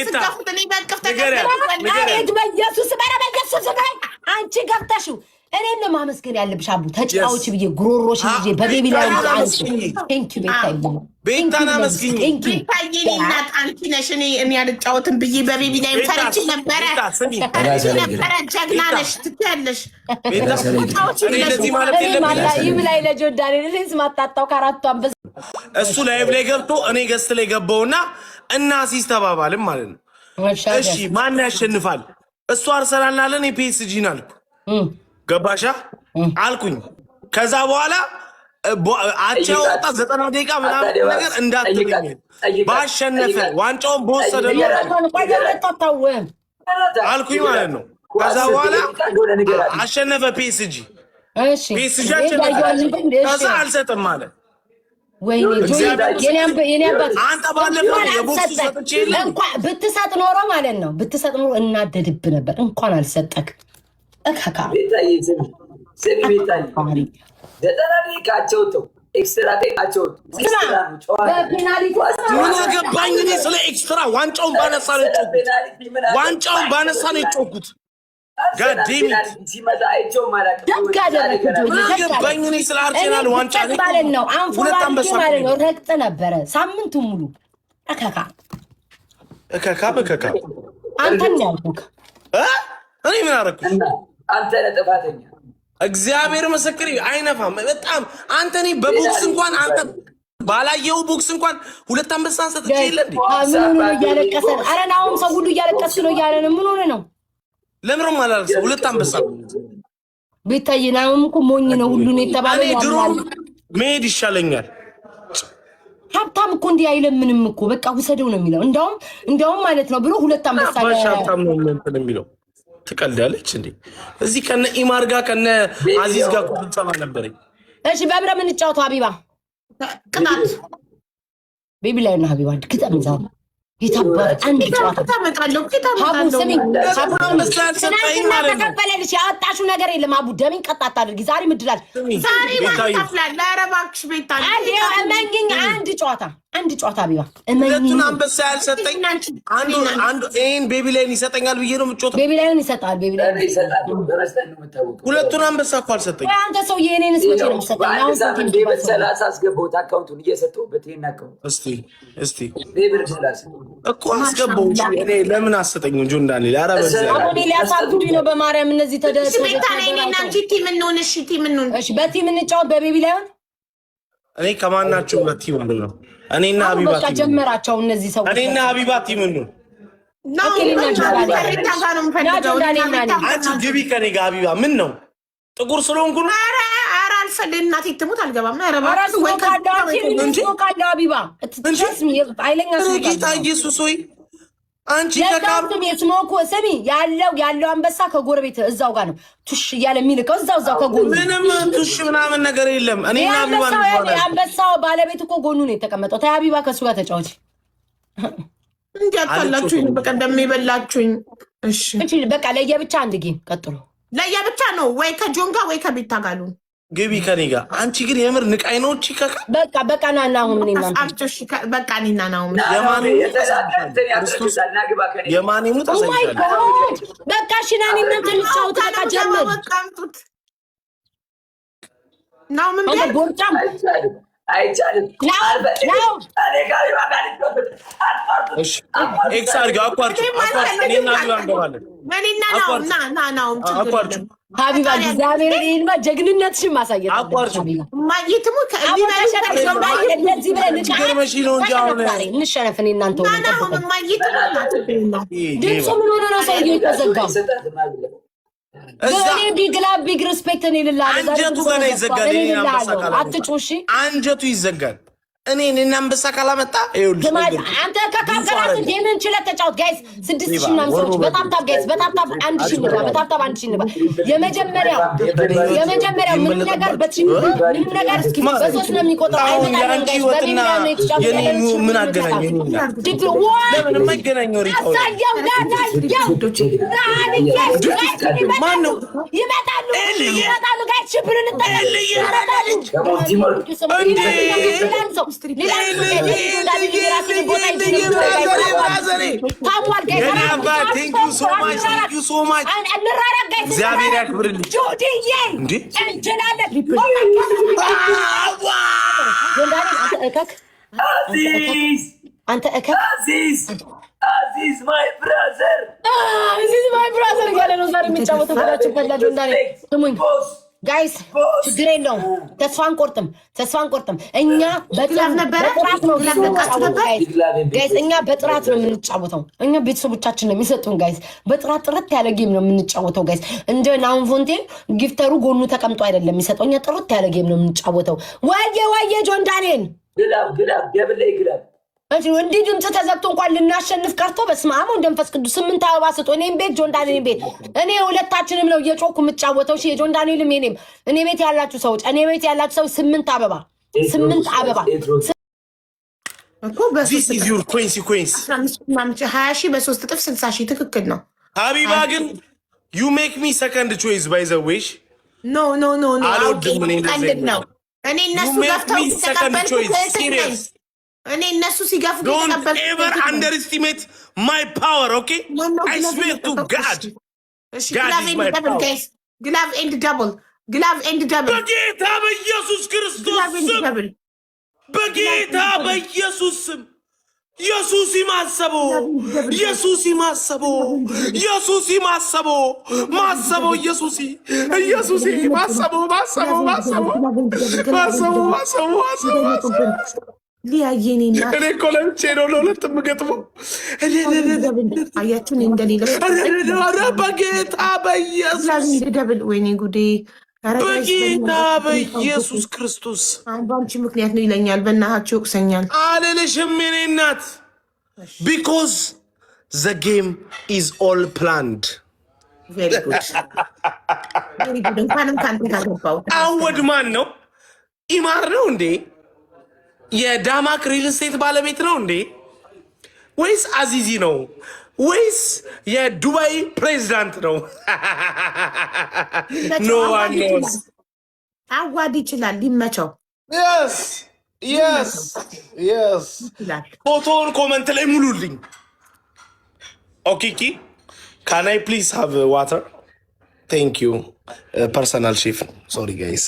ስጋፍተኔ በቅፍተ በኢየሱስ አንቺ ገብተሽው እኔን ማመስገን ያለብሽ አቡ ተጫውች ብዬ ጉሮሮሽ ይዤ በቤቢ ላይ ቴንክ ዩ ቤታና መስኪኝ ቤታዬናት አንቺ ነሽ እኔ ያልጫወትን ብዬ በቤቢ ላይ ፈርቼ ነበረ ጀግና ነሽ ትያለሽ ይብላይ ለጆርዳን ልጅ ማጣጣው ከአራቱ አንበሳ እሱ ላይቭ ላይ ገብቶ እኔ ገስት ላይ ገባውና እና ሲስ ተባባልም ማለት ነው። እሺ ማን ያሸንፋል? እሱ አርሰናል አለ እኔ ፒኤስጂ አልኩ። ገባሻ አልኩኝ። ከዛ በኋላ አቻው ወጣ 90 ደቂቃ ምናምን ነገር እንዳትገኝ ባሸነፈ ዋንጫውን በወሰደ አልኩኝ ማለት ነው። ከዛ በኋላ አሸነፈ ፒኤስጂ ከዛ አልሰጥም ማለት ወይኔ የኔ አባት አንተ ባለፈው የቦክስ ሰጥቼ እንኳን ብትሰጥ ኖሮ ማለት ነው ብትሰጥ ኖሮ እናደድብ ነበር። እንኳን አልሰጠክ እካካ ኤክስትራ ምን አገባኝ እኔ ስለ ኤክስትራ። ዋንጫውን ባነሳ ነው የጮኩት። ጋዴሚት ገባኝ እኔ ስለ አርሰናል ዋንጫ ነው አንፎላ ማለት ነው ረግጥ ነበረ ሳምንቱ ሙሉ እካካ አንተ ነው ያልኩህ እኔ ምን አደረኩሽ? አንተ ነህ ጥፋተኛ። እግዚአብሔር ምስክር አይነፋም በጣም አንተ ነህ በቦክስ እንኳን አንተ ባላየው ቦክስ እንኳን ሁለት አንበሳ ሰጥቼ የለ እንዴ? ምን ሆነ እያለቀሰ አረ ናውም ሰው ሁሉ እያለቀሰ ነው እያለ ነው። ምን ሆነ ነው ለምንም አላልኩ ሁለት አንበሳ ቤታዬ ናውም እኮ ሞኝ ነው ሁሉ ነው የተባለው። እኔ ድሮ መሄድ ይሻለኛል። ሀብታም እኮ እንዲህ አይለምንም እኮ በቃ ውሰደው ነው የሚለው። እንደውም ማለት ነው ብሎ ሁለት አንበሳ ሀብታም ነው እንትን የሚለው ትቀልዳለች እንዴ? እዚህ ከነ ኢማር ጋር ከነ አዚዝ ጋር ቁጥጥር ነበረኝ። እሺ በብረ ምን ጫወቱ ሀቢባ ቅጣት ቤቢ ላይ ነው ሀቢባ ግጠም ዛሬ ይታባል አንድ ጨዋታ ተመጣለው ሀቡ ስሚ ሀቡ መስላልሰጠኝ ማለት ነው። ተቀበለልሽ ያጣሽው ነገር የለም። ሀቡ ደምን ቀጣጣ አድርጊ ዛሬ ምድላል ዛሬ ማታፍላል ለአረባክሽ ቤታ እመኝኝ አንድ ጨዋታ ቢባ እመኝኝ ሁለቱን አንበሳ ያልሰጠኝ አንዱ ኤን ቤቢ ላይን ይሰጠኛል ብዬ ነው የምትጮተው። ቤቢ ላይን ይሰጣል ቤቢ ላይን ይሰጣል በረስተን ነው የምታወቀው። ሁለቱን አንበሳ እኮ አልሰጠኝ። አንተ ሰው የኔንስ መቼ ነው የምትሰጠኝ? አሁን ሳንቲም ቤት 30 አስገባሁት አካውንቱን እየሰጠሁበት ይሄን አካውንት እስቲ ቤብር 30 እኮ አስገባው እኔ ለምን አሰጠኝ እንጂ እንዳለ አረበዘ አሁን ሊያሳብዱኝ ነው በማርያም እነዚህ ተደረሰ ቤታኔና አንቺ ቲም እንሆን እሺ ቲም እንሆን እሺ በቲም እንጫወት በቤቢ ላይን እኔ ከማናቸው በቲም ነው እኔና ሀቢባ ቲም ጀመራቸው እነዚህ ሰዎች እኔና ሀቢባ ቲም ነው አንቺ ግቢ ከኔ ጋር ሀቢባ ምን ነው ጥቁር ስለሆንኩ ነው። ኧረ አልፈልግም እናቴ ትሙት አልገባም። ኧረ ባራስ ወይ ካዳ ሀቢባ ትስሚ አይለኛ ጌታ ኢየሱስ ሆይ አንቺ ከካብቱም የስሞኮ ስሚ ያለው አንበሳ ከጎረቤት እዛው ጋር ነው ቱሽ እያለ የሚልከው እዛው ከጎኑ ምንም ቱሽ ምናምን ነገር የለም። እኔና ሀቢባ ነው አንበሳው ባለቤት እኮ ጎኑ ነው የተቀመጠው። ታይ ሀቢባ ከሱ ጋር ተጫወች እንዴ አታላችሁኝ በቀደም ይበላችሁኝ። እሺ በቃ ለየብቻ አንድ ጌም ቀጥሉ። ለየብቻ ነው ወይ ከጆን ጋር ወይ ከቤታ ጋር ነው ግቢ ከኔ ጋር። አንቺ ግን የምር ንቃይ ነው እቺ ከካ በቃ ናና አሁን ምን ይናንተ አፍጭሽ በቃ እኔና ናው የማን ይሙት ኦ ማይ ጋድ በቃ ሽናኒ ምን ተልሳው ተካጀመር ናው ምን ቦርጫም አይቻልም ናው እሺ ኤክስ አድርጋ አቋርጭ እኔና ሀቢባ እንገባለን። እኔና ናው አቋርጭ ሀቢባ እግዚአብሔር ይልማ ጀግንነትሽን ማሳየት አቋርጭ ማየትሙ ከዚህ ለዚህ ብለን ገርመሽ ነው እንጂ አሁን እንሸነፍ እኔ እናንተ ሆነ ናው ማየትሙ ድምፁ ምን ሆነ ነው ሰውዬው የተዘጋው? እኔ ቢግ ሪስፔክት እኔ ልላለ አንጀቱ ገና ይዘጋል። እኔ አንበሳ ካላመጣ አትጩሽ አንጀቱ ይዘጋል። እኔ አንበሳ ካላመጣ ይኸውልሽ አንተ ከካከራት ጌምን ችለህ ተጫወት ጋይስ 6000 ምናምን ሰዎች በጣም ታብ ጋይስ በጣም ታብ 1000 ንባ በጣም ታብ 1000 ንባ የመጀመሪያው ምንም ነገር ምንም ነገር እስኪ በሶስት ነው የሚቆጠረው። አይመጣም ጋይስ በሚል ነው የተጫወተው። የኔ ምን አገናኘው? ለምን የማይገናኘው ሪታው ማን ነው ይመጣሉ እግዚአብሔር ያክብርልኝ። አንተ እከክ Aziz, my brother. Aziz, my brother. ያለ ነው ዛሬ የሚጫወተው ፈላችሁ ፈላችሁ እንዳለ ስሙኝ ጋይስ፣ ችግር የለውም። ተስፋ አንቆርጥም። እኛ በጥራት ነው ጋይስ፣ እኛ በጥራት ነው የምንጫወተው። እኛ ቤተሰቦቻችን ነው የሚሰጡን ጋይስ። በጥራት ጥርት ያለ ጌም ነው የምንጫወተው ጋይስ። እንደ ናውን ፎንቴን ጊፍተሩ ጎኑ ተቀምጦ አይደለም የሚሰጠው። እኛ ጥርት ያለ ጌም ነው የምንጫወተው። ወየ ጆን ዳንኤል ግላብ እንዲህ ድምፅ ተዘግቶ እንኳን ልናሸንፍ ቀርቶ በስመ አብ ወወልድ ወመንፈስ ቅዱስ 8 አበባ ስጦ እኔም ቤት ጆን ዳንኤል ቤት እኔ ሁለታችንም ነው እየጮኩ የምጫወተው። እሺ የጆን ዳንኤልም የኔም እኔ ቤት ያላችሁ ሰዎች 8 አበባ እኮ በሶስት ዩር ኮንሲኩዌንስ 20,000 በ3 እጥፍ 60,000 ትክክል ነው። ሀቢባ ግን ዩ ሜክ ሚ ሰከንድ ቾይስ ባይ ዘ ዌይ ኖ አልወድም። እኔ እነሱ ገፍተው ተቀበልኩ። እኔ እነሱ ሲገፉ don't ever underestimate my power, okay? I swear to God. Glove and double, guys. Glove and double. በጌታ በኢየሱስ ክርስቶስ ስም በጌታ በኢየሱስ ስም ኢየሱስ ሊያየኔና እኔ እኮ ለብቻ ነው ለሁለት የምገጥመው። አያችሁን እንደሌለ በጌታ በኢየሱስ ደብል ወይኔ ጉዴ! በጌታ በኢየሱስ ክርስቶስ አሁን በአንቺ ምክንያት ነው ይለኛል። በእናታችሁ ይወቅሰኛል አልልሽም የኔ እናት because the game is all planned። ቬሪ ጉድ እንኳንም ካንተ ጋር ገባሁ። አወድ ማን ነው? ኢማር ነው እንዴ? የዳማክ ሪል ስቴት ባለቤት ነው እንዴ? ወይስ አዚዚ ነው? ወይስ የዱባይ ፕሬዚዳንት ነው? ኖ ዋን ኖስ። አዋድ ይችላል ሊመቸው። የስ ፎቶውን ኮመንት ላይ ሙሉልኝ። ኦኬ ካን አይ ፕሊዝ ሃቭ ዋተር? ቴንክ ዩ ፐርሰናል ሼፍ። ሶሪ ጋይስ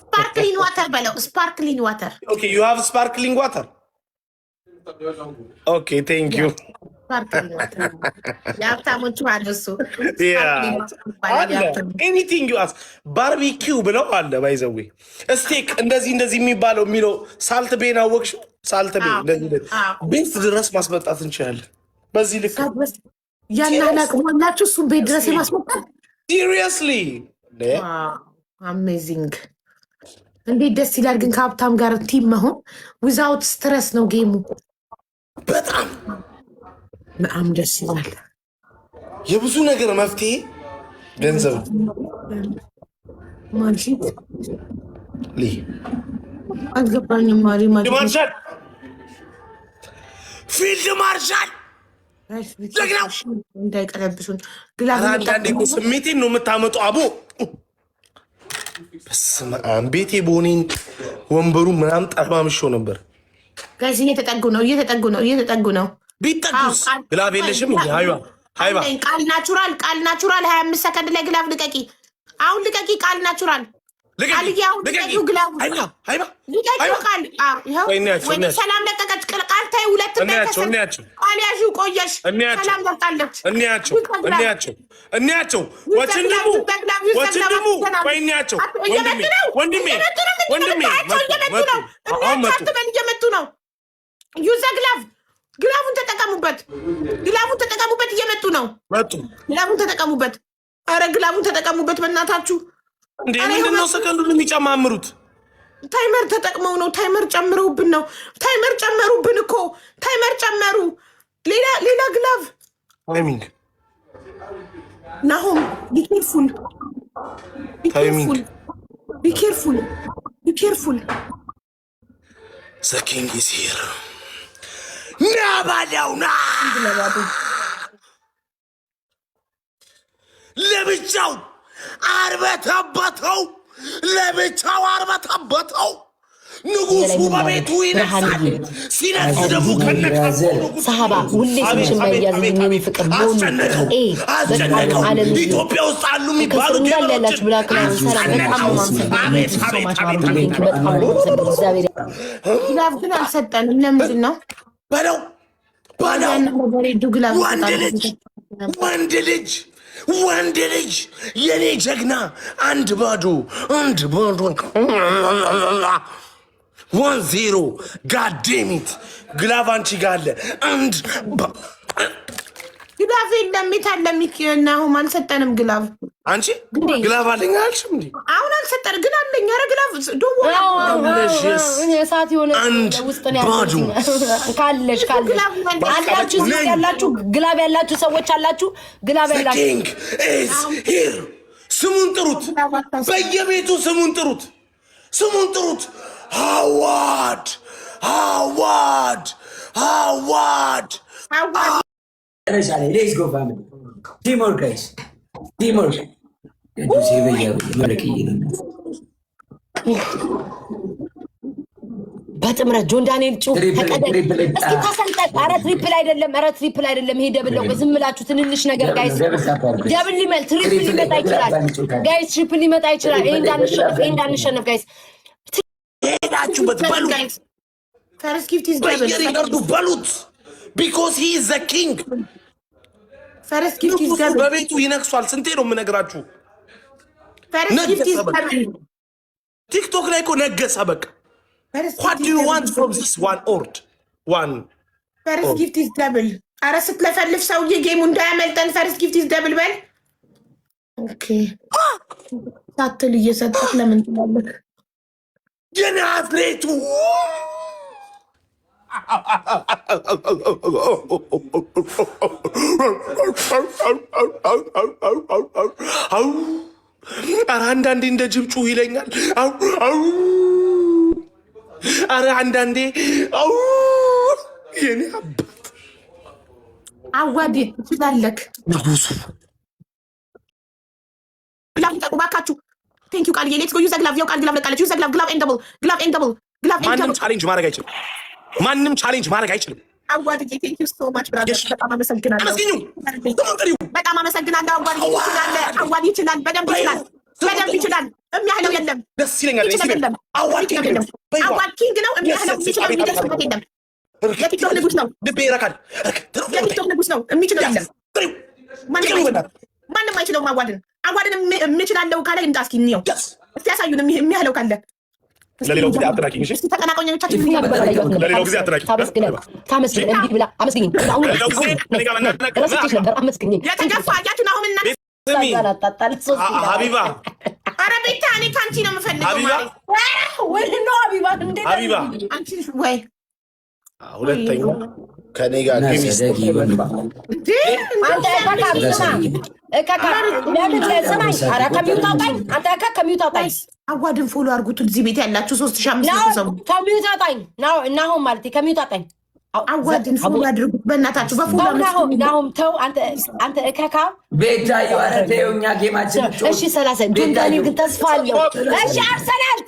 ስፓርክሊን ዋተር በለው። ስፓርክሊን ዋተር። ኦኬ ዩ ሃቭ ስፓርክሊንግ ዋተር? ኦኬ ቴንክ ዩ። የሀብታሞቹ አነሱ ኤኒቲንግ ዩ አስ ባርቢኪው ብለው አለ ባይዘዌ ስቴክ እንደዚህ የሚለው ሳልት ቤን አወቅሽው? ሳልት ቤ ቤት ድረስ ማስመጣት እንችላለን። በዚህ ልክ ያናላቅሞላችሁ እሱም ቤት ድረስ የማስመጣት ሲሪየስሊ አሜዚንግ። እንዴት ደስ ይላል ግን ከሀብታም ጋር ቲም መሆን። ዊዛውት ስትረስ ነው ጌሙ። በጣም ደስ ይላል። የብዙ ነገር መፍትሄ ገንዘብ ማልሽት አልገባኝም። ማርሻል ፊልድ ማርሻል እንዳይቀለብሱን አንዳንዴ እኮ ስሜቴን ነው የምታመጡ። አቦ በስመ አብ ቤቴ በሆኔን ወንበሩ ምናምን ጠርማምሾ ነበር። ጋይስ እየተጠጉ ነው። ቢጠጉስ ግላብ የለሽም? ሀይባ ቃል ናቹራል 25 ሰከንድ ላይ ግላብ ልቀቂ። አሁን ልቀቂ። ቃል ናቹራል ሰላም ለቀቀች። ቃል ታይ ሁለት ቃል ያዥ ቆየሽ። ሰላም ለቃለች። እንያቸው እየመጡ ነው። ዩዘ ግላቡን ተጠቀሙበት። እየመጡ ነው። ግላቡን ተጠቀሙበት። አረ ግላቡን ተጠቀሙበት በእናታችሁ። እንዴ ምንድነው ሰከንዱን የሚጨማምሩት? ታይመር ተጠቅመው ነው። ታይመር ጨምረውብን ነው። ታይመር ጨመሩብን እኮ ታይመር ጨመሩ። ሌላ ግላቭ ታይሚንግ ናሆም ቢኬርፉል ዘ ኪንግ ኢዝ ሂር። ና ባዳውና ለብቻው አርበተበተው ለብቻው አርበተበተው። ንጉሱ በቤቱ ይነሳል። ሲነግስ ደግሞ ከነካሱ ሰሃባ ሁሌ ስምሽን በያዝልኝ ፍቅር አስጨነቀው። ኢትዮጵያ ውስጥ አሉ የሚባሉ ያላችሁ ብላክ ላይ ሰላም ግላፍ ግን አልሰጠንም። ለምንድን ነው በለው ወንድ ልጅ የኔ ጀግና አንድ ባዶ 1-0 ጋዴሚት ግላፍ አንቺ ጋር አለ። ግላፍ የለም። የታለ ሚኪና አሁን አልሰጠንም። ግላፍ አንቺ ግላፍ አለኝ አልሽም እንዴ? አሁን አልሰጠን ግን አለኝ። ኧረ ግላፍ ደሞ ሰዓት የሆነ ውስጥ ነው ያለው። ካለሽ አላችሁ ያላችሁ ግላፍ ያላችሁ ሰዎች አላችሁ። ግላፍ ያላችሁ ስሙን ጥሩት። በየቤቱ ስሙን ጥሩት። ሃዋርድ Let's go, family. Teamwork, guys. Teamwork. በጥምረት ጆን ዳንኤል ጩ እስኪ ተሰንጠቅ። ኧረ ትሪፕል አይደለም። ሄደ ብለው ዝም ብላችሁ ትንንሽ ነገር ጋይስ። ደብል ሊመል ትሪፕል ሊመጣ ይችላል ጋይስ። ትሪፕል ሊመጣ ይችላል። ይሄ እንዳንሸነፍ ጋይስ። ሄዳችሁበት በሉት። ፈርስት ጊፍት ኢዝ ደብል በየሪከርዱ በሉት። ቢኮዝ ሂ ኢዝ ዘ ኪንግ። ፈርስት ጊፍት ኢዝ ደብል በቤቱ ይነክሷል። ስንቴ ነው የምነግራችሁ? ፈርስት ጊፍት ኢዝ ደብል ቲክቶክ ላይ እኮ ነገሰ። በቃ what do you want from this one? ፈርስት ጊፍት ኢዝ ደብል። ኧረ ስትለፈልፍ ሰውዬ ጌሙ እንዳያመልጠን። ፈርስት ጊፍት ኢዝ ደብል በል። ኦኬ ሳትል እየሰጠህ ለምን ትላለህ? የናዝሬቱ ኧረ አንዳንዴ እንደ ጅብ ጩህ ይለኛል። ኧረ አንዳንዴ የኔ አባት አዋዴ ትላለክ ንጉሱ ግላፍ ጠቁ ባካችሁ። ቴንክ ዩ ቃልዬ። ሌትስ ጎ ዩዝ ግላፍ። ያው ቃል ግላፍ ለቃለች። ዩዝ ግላፍ። ግላፍ ኤንድ ደብል። ማንም ቻሌንጅ ማድረግ አይችልም። አዋዴ ቴንክ ዩ ሶ ማች ብራዘር። በጣም አመሰግናለሁ። በጣም አመሰግናለሁ። አዋዴ ይችላል። በደንብ ይችላል። የሚያህለው የለም። ደስ ይለኛል። አዋድ ኪንግ ነው። የሚያህለው የሚችለው የሚደርስበት የለም። የቲክቶክ ንጉስ ነው። ልቤ ይረካል። የቲክቶክ ንጉስ ነው። የሚችለው የለም። ማንም አይችለውም። አዋድን የምችላለው ካለ እንዳ እስኪ እንየው። እስቲ ያሳዩን የሚያህለው ካለ። ለሌላው ጊዜ አትናቂኝ። እሺ ተቀናቃኞቻችን ለሌላው ጊዜ አትናቂኝ። ታመስግን እንዲህ ብላ አመስግኝ። የተገፋ አያችን አሁን እና ሀቢባ ኧረ ቤታ እኔ ከአንቺ ነው የምፈልገው። ሀቢባ ወይ ሁለተኛ ከኔ ጋር አዋድን ፎሎ አድርጉት። እዚህ ቤት ያላችሁ 3500 ሰው ናሁም ማለት ከሚውጣጣኝ አዋድን ፎሎ አድርጉት በእናታችሁ። በፎሎ ናሁም ተው አንተ እከካ ቤታ የዋረተውኛ ጌማችን እሺ 30 ጆን ዳንኤል ግን ተስፋ አለው። እሺ አርሰናል